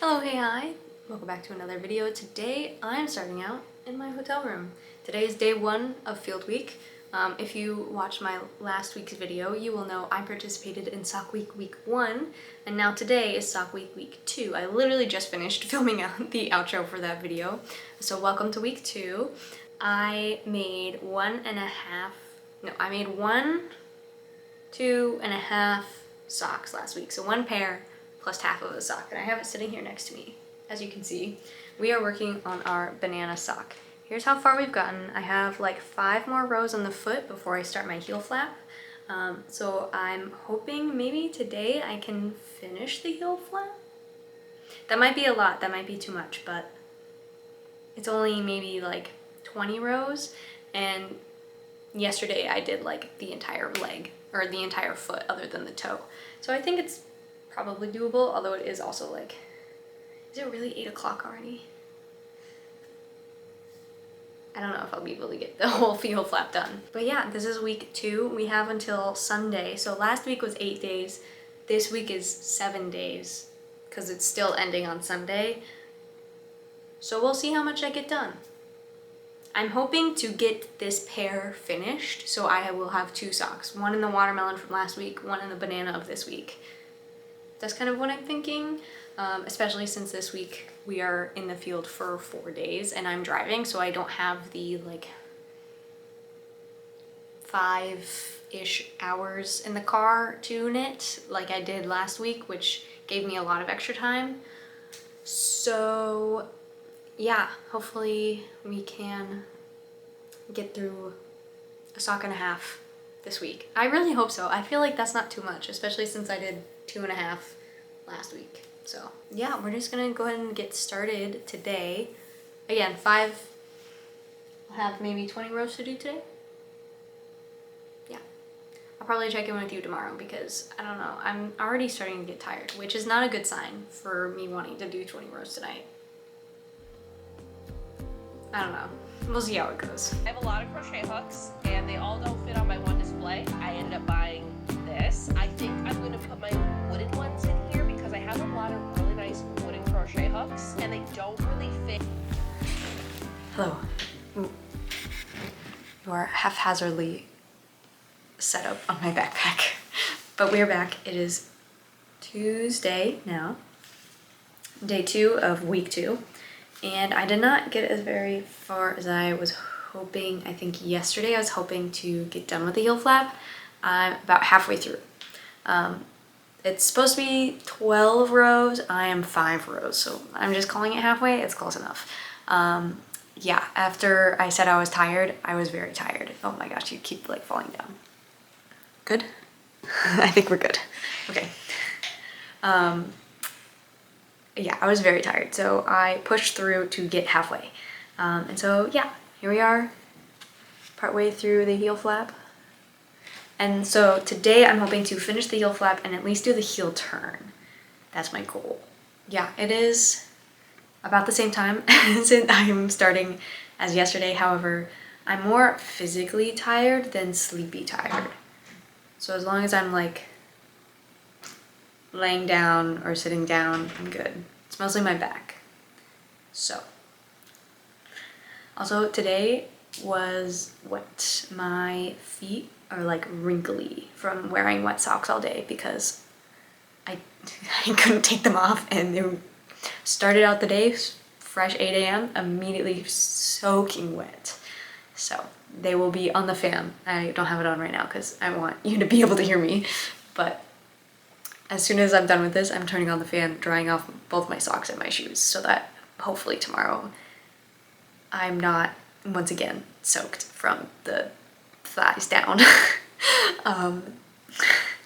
Hello, hey, hi. Welcome back to another video. Today I'm starting out in my hotel room. Today is day one of field week. If you watched my last week's video, you will know I participated in Sock Week week 1, and now today is Sock Week week 2. I literally just finished filming out the outro for that video. So welcome to week 2. I made I made 2.5 socks last week. So one pair plus half of a sock, and I have it sitting here next to me. As you can see, we are working on our banana sock. Here's how far we've gotten. I have like 5 more rows on the foot before I start my heel flap. So I'm hoping maybe today I can finish the heel flap. That might be a lot, that might be too much, but it's only maybe like 20 rows, and yesterday I did like the entire leg, or the entire foot other than the toe. So I think it's probably doable, although it is also like, is it really 8 o'clock already? I don't know if I'll be able to get the whole heel flap done. But yeah, this is week 2. We have until Sunday. So last week was 8 days. This week is 7 days because it's still ending on Sunday. So we'll see how much I get done. I'm hoping to get this pair finished, so I will have 2 socks. One in the watermelon from last week, one in the banana of this week. That's kind of what I'm thinking, especially since this week we are in the field for 4 days and I'm driving, so I don't have the like 5-ish hours in the car to knit like I did last week, which gave me a lot of extra time. So yeah, hopefully we can get through a sock and a half this week. I really hope so. I feel like that's not too much, especially since I did 2.5 last week. So yeah, we're just gonna go ahead and get started today. Again, I'll have maybe 20 rows to do today. Yeah, I'll probably check in with you tomorrow because I don't know, I'm already starting to get tired, which is not a good sign for me wanting to do 20 rows tonight. I don't know. We'll see how it goes. I have a lot of crochet hooks and they all don't fit on my one display. I ended up buying this. I think I'm going to put my wooden ones in here because I have a lot of really nice wooden crochet hooks and they don't really fit. Hello. You are haphazardly set up on my backpack. But we're back. It is Tuesday now. Day 2 of week 2. And I did not get as very far as I was hoping. I think yesterday I was hoping to get done with the heel flap. I'm about halfway through. It's supposed to be 12 rows. I am 5 rows, so I'm just calling it halfway. It's close enough. Yeah, after I said I was tired, I was very tired. Oh my gosh, you keep like falling down. Good? I think we're good. Okay. Yeah, I was very tired, so I pushed through to get halfway. And so yeah, here we are, partway through the heel flap. And so today I'm hoping to finish the heel flap and at least do the heel turn. That's my goal. Yeah, it is about the same time since I'm starting as yesterday. However, I'm more physically tired than sleepy tired. So as long as I'm like laying down or sitting down, I'm good. It's mostly my back. So, also today was wet. My feet are like wrinkly from wearing wet socks all day because I couldn't take them off, and they started out the day fresh 8 a.m. immediately soaking wet. So they will be on the fan. I don't have it on right now because I want you to be able to hear me, but as soon as I'm done with this, I'm turning on the fan, drying off both my socks and my shoes so that hopefully tomorrow I'm not, once again, soaked from the thighs down.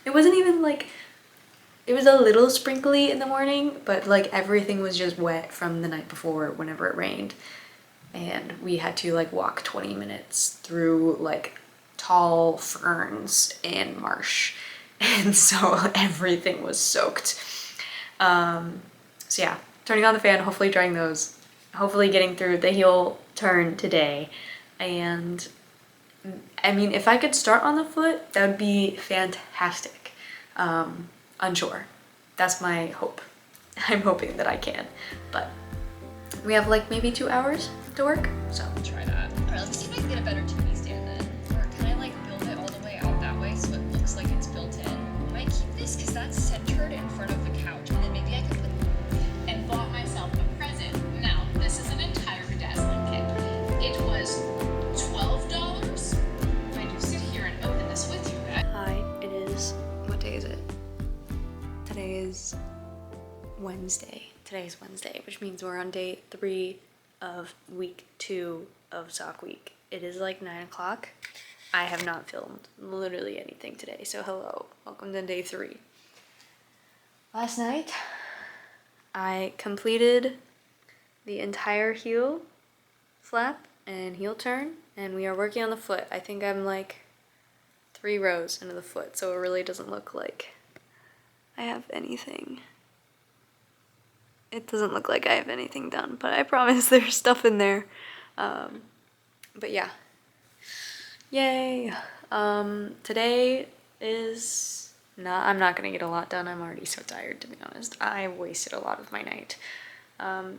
It wasn't even like, it was a little sprinkly in the morning, but like everything was just wet from the night before whenever it rained. And we had to like walk 20 minutes through like tall ferns and marsh. And so everything was soaked. So yeah, turning on the fan, hopefully drying those, hopefully getting through the heel turn today. And I mean, if I could start on the foot, that would be fantastic. Unsure. That's my hope. I'm hoping that I can, but we have like maybe 2 hours to work, so Try that. Alright, let me see if I can get a better TV stand then. Or can I like build it all the way out that way so it looks like it's built in? I might keep this because that's centered in front of the couch, and then maybe I could put and bought myself a present. Now, this is an entire bedazzling kit. It was $12. I do sit here and open this with you guys. hi, it is, what day is it? Today is Wednesday. Today's Wednesday, which means we're on day 3 of week 2 of sock week. It is like 9 o'clock. I have not filmed literally anything today, so hello, welcome to day 3. Last night, I completed the entire heel flap and heel turn, and we are working on the foot. I think I'm like 3 rows into the foot, so it really doesn't look like I have anything. It doesn't look like I have anything done, but I promise there's stuff in there. But yeah. Yay! Today is not, I'm not gonna get a lot done. I'm already so tired, to be honest. I wasted a lot of my night.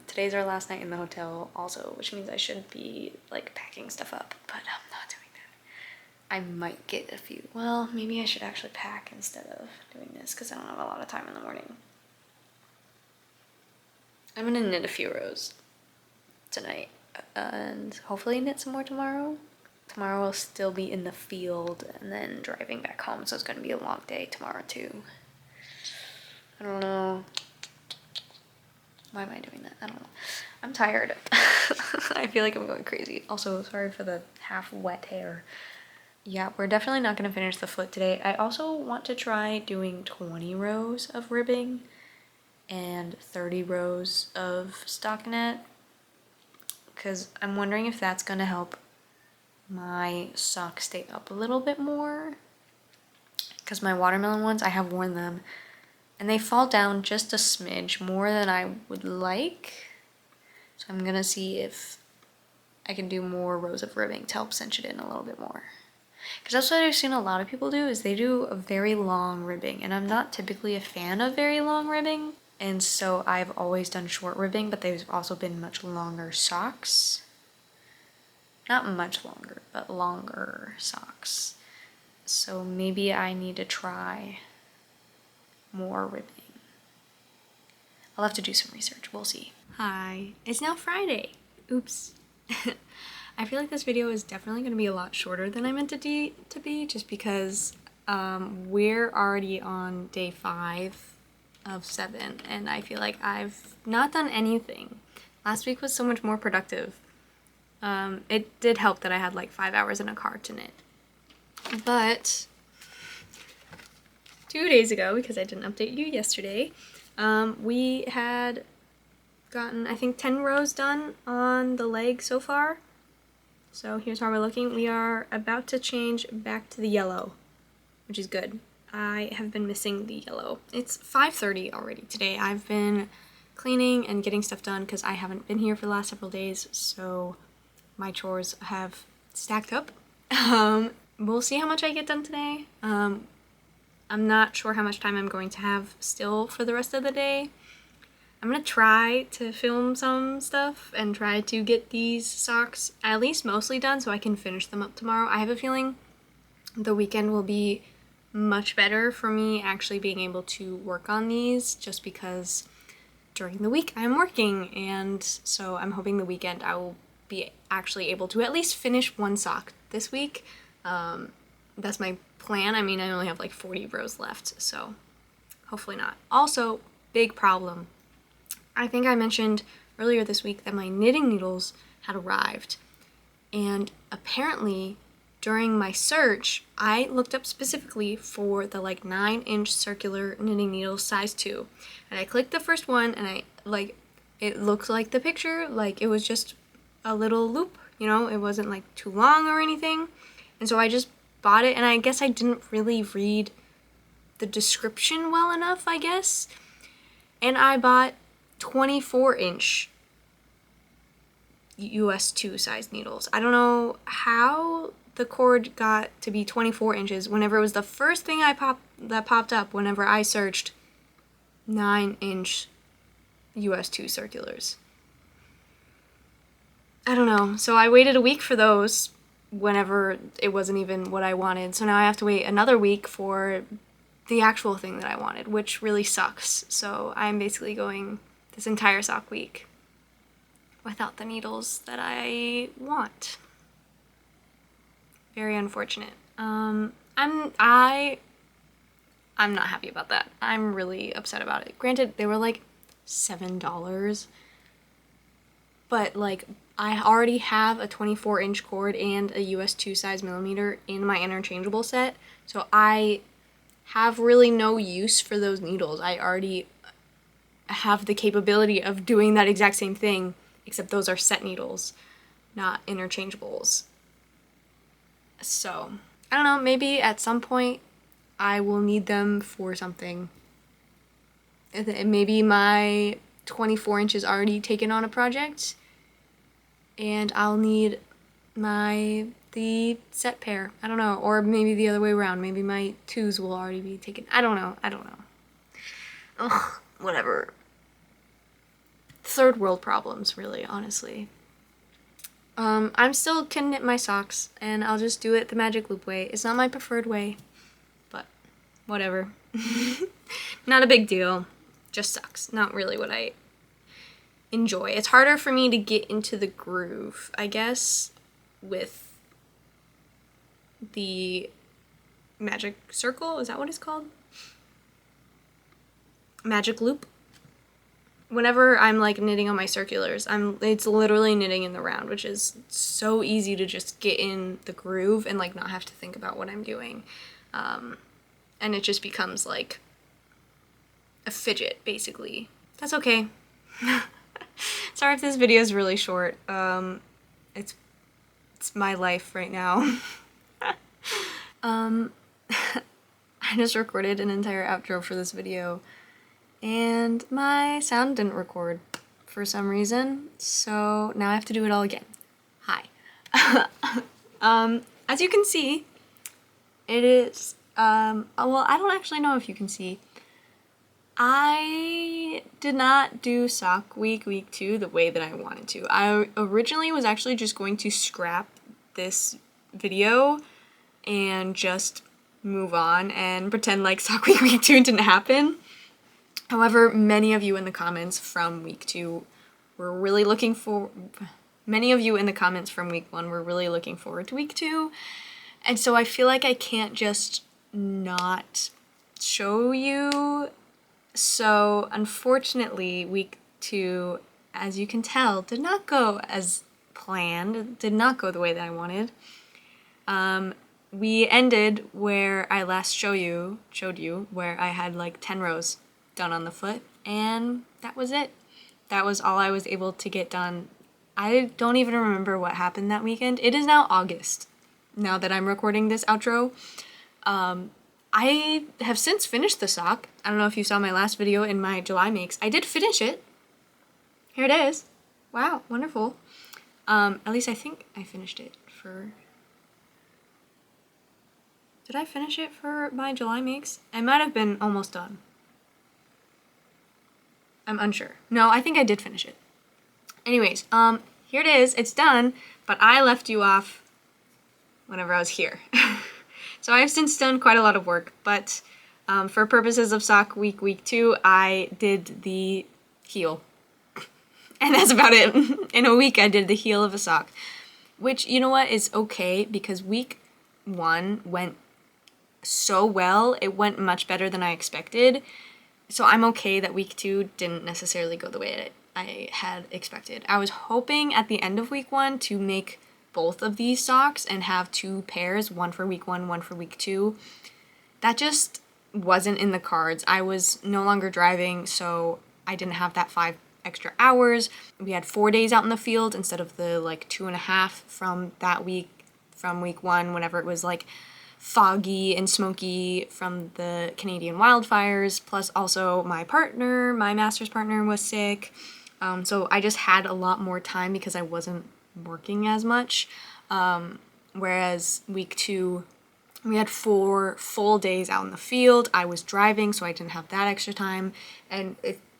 Today's our last night in the hotel also, which means I should be like packing stuff up, but I'm not doing that. I might get a few, well, maybe I should actually pack instead of doing this because I don't have a lot of time in the morning. I'm gonna knit a few rows tonight and hopefully knit some more tomorrow. Tomorrow I'll still be in the field and then driving back home, so it's gonna be a long day tomorrow too. I don't know. Why am I doing that? I don't know. I'm tired. I feel like I'm going crazy. Also, sorry for the half wet hair. Yeah, we're definitely not gonna finish the foot today. I also want to try doing 20 rows of ribbing and 30 rows of stockinette, because I'm wondering if that's gonna help my socks stay up a little bit more, because my watermelon ones, I have worn them and they fall down just a smidge more than I would like, so I'm gonna see if I can do more rows of ribbing to help cinch it in a little bit more, because that's what I've seen a lot of people do, is they do a very long ribbing, and I'm not typically a fan of very long ribbing. And so I've always done short ribbing, but they've also been much longer socks. Not much longer, but longer socks. So maybe I need to try more ribbing. I'll have to do some research, we'll see. Hi, it's now Friday. Oops. I feel like this video is definitely gonna be a lot shorter than I meant it to be, just because we're already on day 5 of 7, and I feel like I've not done anything. Last week was so much more productive. It did help that I had like 5 hours in a car to knit. But 2 days ago, because I didn't update you yesterday, we had gotten, I think, 10 rows done on the leg so far. So here's how we're looking. We are about to change back to the yellow, which is good. I have been missing the yellow. It's 5:30 already today. I've been cleaning and getting stuff done because I haven't been here for the last several days, so my chores have stacked up. We'll see how much I get done today. I'm not sure how much time I'm going to have still for the rest of the day. I'm gonna try to film some stuff and try to get these socks at least mostly done so I can finish them up tomorrow. I have a feeling the weekend will be much better for me actually being able to work on these, just because during the week I'm working, and so I'm hoping the weekend I will be actually able to at least finish one sock this week. That's my plan. I mean, I only have like 40 rows left, so hopefully not. Also, big problem. I think I mentioned earlier this week that my knitting needles had arrived, and apparently during my search, I looked up specifically for the like 9-inch circular knitting needles size 2. And I clicked the first one and it looked like the picture, like it was just a little loop, you know, it wasn't like too long or anything. And so I just bought it, and I guess I didn't really read the description well enough, I guess. And I bought 24-inch US 2 size needles. I don't know how the cord got to be 24 inches whenever it was the first thing that popped up whenever I searched 9-inch US 2 circulars. I don't know. So I waited a week for those whenever it wasn't even what I wanted. So now I have to wait another week for the actual thing that I wanted, which really sucks. So I'm basically going this entire sock week without the needles that I want. Very unfortunate. I'm not happy about that. I'm really upset about it. Granted, they were like $7, but like I already have a 24-inch cord and a US 2 size millimeter in my interchangeable set, so I have really no use for those needles. I already have the capability of doing that exact same thing, except those are set needles, not interchangeables. So, I don't know, maybe at some point I will need them for something. Maybe my 24 inch is already taken on a project, and I'll need the set pair. I don't know, or maybe the other way around. Maybe my 2s will already be taken. I don't know. Ugh, whatever. Third world problems, really, honestly. I'm still can knit my socks, and I'll just do it the magic loop way. It's not my preferred way, but whatever. Not a big deal. Just sucks. Not really what I enjoy. It's harder for me to get into the groove, I guess, with the magic circle. Is that what it's called? Magic loop. Whenever I'm like knitting on my circulars, it's literally knitting in the round, which is so easy to just get in the groove and like not have to think about what I'm doing. And it just becomes like a fidget, basically. That's okay. Sorry if this video is really short. It's my life right now. I just recorded an entire outro for this video, and my sound didn't record for some reason, so now I have to do it all again. Hi. As you can see, it is, well, I don't actually know if you can see. I did not do sock week 2 the way that I wanted to. I originally was actually just going to scrap this video and just move on and pretend like sock week 2 didn't happen. However, many of you in the comments from week 2 were really looking for, many of you in the comments from week 1 were really looking forward to week 2. And so I feel like I can't just not show you. So unfortunately, week 2, as you can tell, did not go as planned. It did not go the way that I wanted. We ended where I last showed you, where I had like 10 rows done on the foot, and that was it. That was all I was able to get done. I don't even remember what happened that weekend. It is now August, now that I'm recording this outro. I have since finished the sock. I don't know if you saw my last video in my July makes. I did finish it. Here it is. Wow, wonderful. At least I think I finished it for... Did I finish it for my July makes? I might have been almost done. I'm unsure. No, I think I did finish it. Anyways, here it is. It's done, but I left you off whenever I was here. So I have since done quite a lot of work, but for purposes of sock week 2, I did the heel. And that's about it. In a week, I did the heel of a sock. Which, you know what, is okay, because week 1 went so well. It went much better than I expected. So I'm okay that week 2 didn't necessarily go the way I had expected. I was hoping at the end of week 1 to make both of these socks and have 2 pairs, one for week 1, one for week 2. That just wasn't in the cards. I was no longer driving, so I didn't have that 5 extra hours. We had 4 days out in the field instead of the like 2.5 from that week, from week 1, whenever it was like foggy and smoky from the Canadian wildfires, plus also my master's partner was sick. So I just had a lot more time because I wasn't working as much. Whereas week 2, we had 4 full days out in the field. I was driving, so I didn't have that extra time. And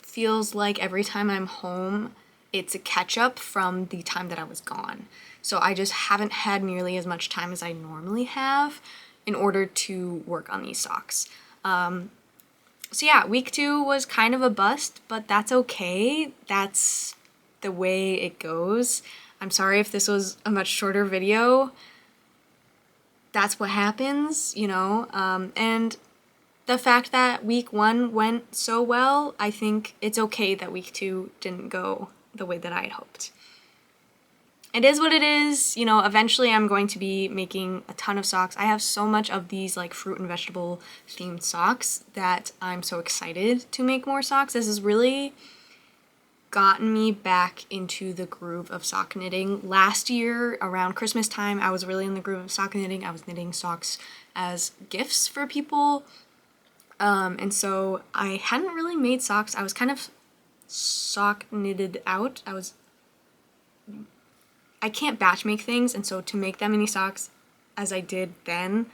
feels like every time I'm home, it's a catch up from the time that I was gone. So I just haven't had nearly as much time as I normally have in order to work on these socks. So yeah, week 2 was kind of a bust, but that's okay. That's the way it goes. I'm sorry if this was a much shorter video. That's what happens, you know, and the fact that week 1 went so well, I think it's okay that week 2 didn't go the way that I had hoped. It is what it is, you know, eventually I'm going to be making a ton of socks. I have so much of these like fruit and vegetable themed socks that I'm so excited to make more socks. This has really gotten me back into the groove of sock knitting. Last year, around Christmas time, I was really in the groove of sock knitting. I was knitting socks as gifts for people. And so I hadn't really made socks. I was kind of sock knitted out. I can't batch make things, and so to make that many socks as I did then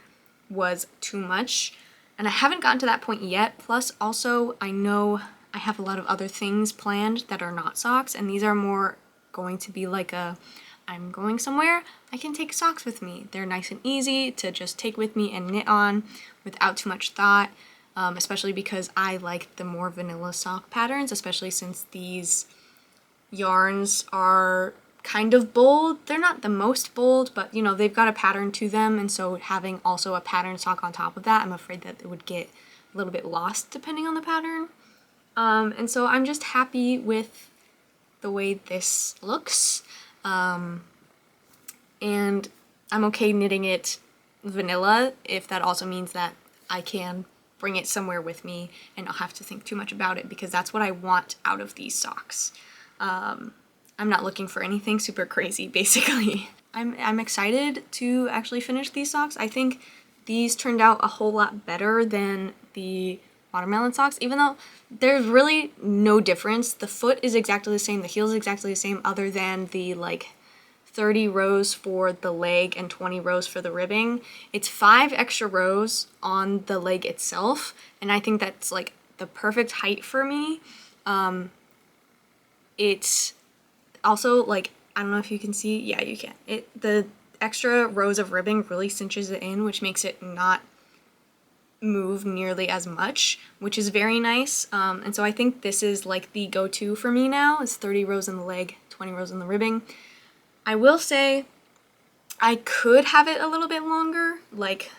was too much. And I haven't gotten to that point yet. Plus, also, I know I have a lot of other things planned that are not socks, and these are more going to be like I'm going somewhere, I can take socks with me. They're nice and easy to just take with me and knit on without too much thought, especially because I like the more vanilla sock patterns, especially since these yarns are kind of bold. They're not the most bold, but you know, they've got a pattern to them, and so having also a pattern sock on top of that, I'm afraid that it would get a little bit lost depending on the pattern. And so I'm just happy with the way this looks. And I'm okay knitting it vanilla if that also means that I can bring it somewhere with me and not have to think too much about it, because that's what I want out of these socks. I'm not looking for anything super crazy, basically. I'm excited to actually finish these socks. I think these turned out a whole lot better than the watermelon socks, even though there's really no difference. The foot is exactly the same, the heel is exactly the same, other than the like 30 rows for the leg and 20 rows for the ribbing. It's 5 extra rows on the leg itself, and I think that's like the perfect height for me. It's also like, I don't know if you can see, yeah, you can. The extra rows of ribbing really cinches it in, which makes it not move nearly as much, which is very nice. And so I think this is like the go-to for me now, is 30 rows in the leg, 20 rows in the ribbing. I will say I could have it a little bit longer, like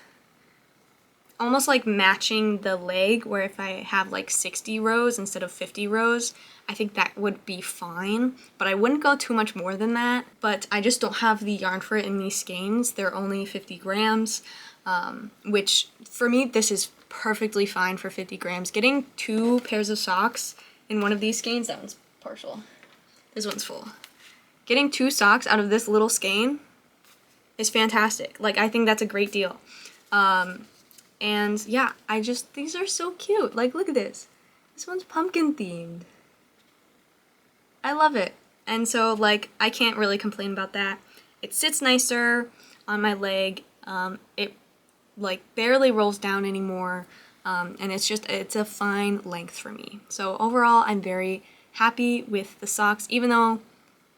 almost like matching the leg, where if I have like 60 rows instead of 50 rows, I think that would be fine, but I wouldn't go too much more than that. But I just don't have the yarn for it in these skeins. They're only 50 grams, which for me, this is perfectly fine for 50 grams. Getting 2 pairs of socks in one of these skeins, that one's partial, this one's full. Getting 2 socks out of this little skein is fantastic. Like, I think that's a great deal. And yeah, these are so cute. Like, look at this. This one's pumpkin themed. I love it. And so, like, I can't really complain about that. It sits nicer on my leg. It, like, barely rolls down anymore. And it's a fine length for me. So overall, I'm very happy with the socks, even though,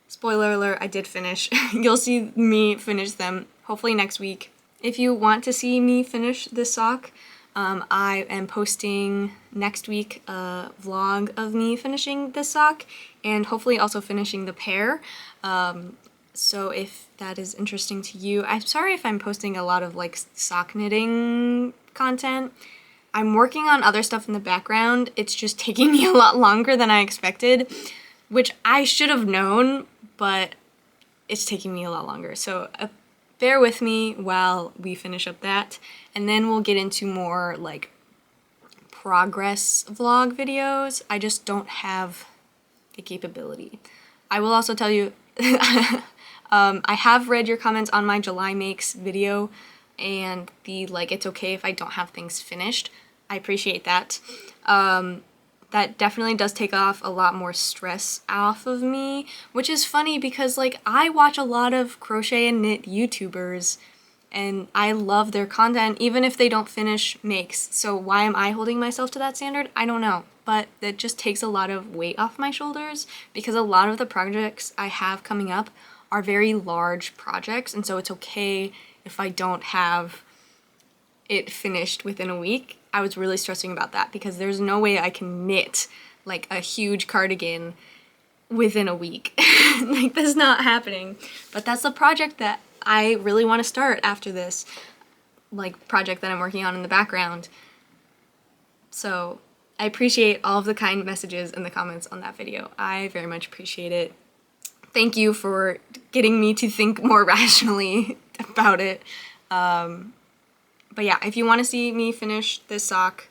spoiler alert, I did finish. You'll see me finish them hopefully next week. If you want to see me finish this sock, I am posting next week a vlog of me finishing this sock, and hopefully also finishing the pair. So if that is interesting to you, I'm sorry if I'm posting a lot of like sock knitting content. I'm working on other stuff in the background. It's just taking me a lot longer than I expected, which I should have known, but it's taking me a lot longer. So bear with me while we finish up that, and then we'll get into more like progress vlog videos. I just don't have the capability. I will also tell you, I have read your comments on my July makes video, and the like, it's okay if I don't have things finished. I appreciate that. That definitely does take off a lot more stress off of me, which is funny because like I watch a lot of crochet and knit YouTubers and I love their content even if they don't finish makes. So why am I holding myself to that standard? I don't know, but that just takes a lot of weight off my shoulders because a lot of the projects I have coming up are very large projects, and so it's okay if I don't have it finished within a week. I was really stressing about that because there's no way I can knit like a huge cardigan within a week. Like, that's not happening. But that's the project that I really want to start after this, like, project that I'm working on in the background. So I appreciate all of the kind messages and the comments on that video. I very much appreciate it. Thank you for getting me to think more rationally about it. But yeah, if you want to see me finish this sock,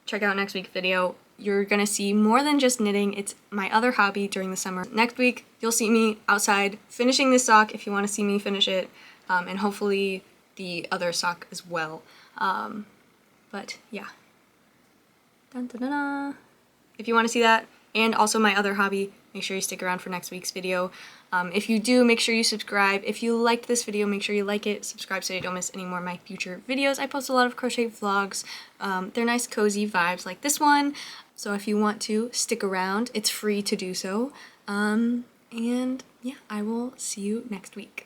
check out next week's video. You're gonna see more than just knitting. It's my other hobby during the summer. Next week, you'll see me outside finishing this sock if you want to see me finish it, and hopefully the other sock as well. But yeah. Dun, dun, dun, dun. If you want to see that, and also my other hobby, make sure you stick around for next week's video. If you do, make sure you subscribe. If you liked this video, make sure you like it, subscribe so you don't miss any more of my future videos. I post a lot of crochet vlogs. They're nice, cozy vibes like this one. So if you want to stick around, it's free to do so. And yeah, I will see you next week.